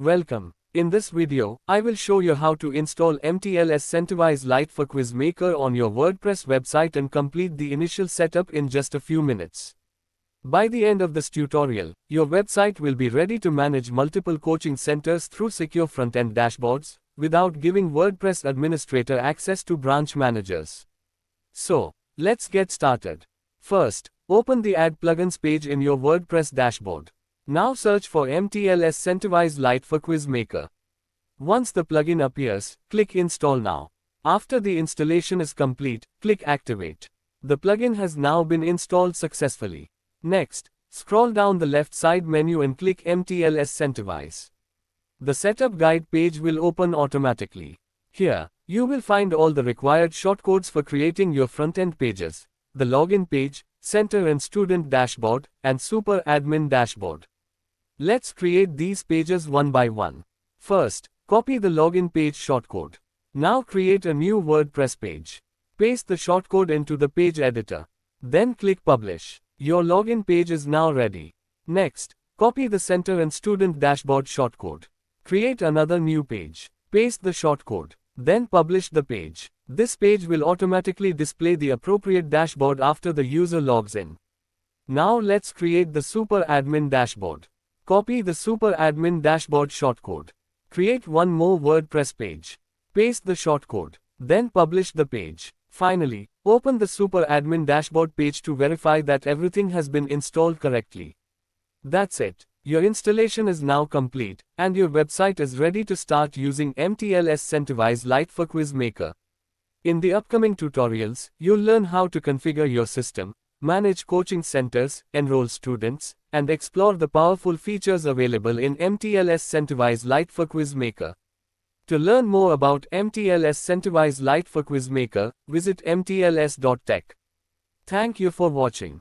Welcome. In this video, I will show you how to install MTLS Centerwise Lite for Quizmaker on your WordPress website and complete the initial setup in just a few minutes. By the end of this tutorial, your website will be ready to manage multiple coaching centers through secure front-end dashboards, without giving WordPress Administrator access to branch managers. So, let's get started. First, open the Add Plugins page in your WordPress dashboard. Now search for MTLS Centerwise Lite for Quizmaker. Once the plugin appears, click Install Now. After the installation is complete, click Activate. The plugin has now been installed successfully. Next, scroll down the left side menu and click MTLS Centerwise. The setup guide page will open automatically. Here, you will find all the required shortcodes for creating your front-end pages, the login page, center and student dashboard, and super admin dashboard. Let's create these pages one by one. First, copy the login page shortcode. Now create a new WordPress page. Paste the shortcode into the page editor. Then click Publish. Your login page is now ready. Next, copy the center and student dashboard shortcode. Create another new page. Paste the shortcode. Then publish the page. This page will automatically display the appropriate dashboard after the user logs in. Now let's create the super admin dashboard. Copy the super admin dashboard shortcode. Create one more WordPress page. Paste the shortcode. Then publish the page. Finally, open the super admin dashboard page to verify that everything has been installed correctly. That's it. Your installation is now complete, and your website is ready to start using MTLS Centerwise Lite for Quizmaker. In the upcoming tutorials, you'll learn how to configure your system, manage coaching centers, enroll students, and explore the powerful features available in MTLS Centerwise Lite for Quizmaker. To learn more about MTLS Centerwise Lite for Quizmaker, visit mtls.tech. Thank you for watching.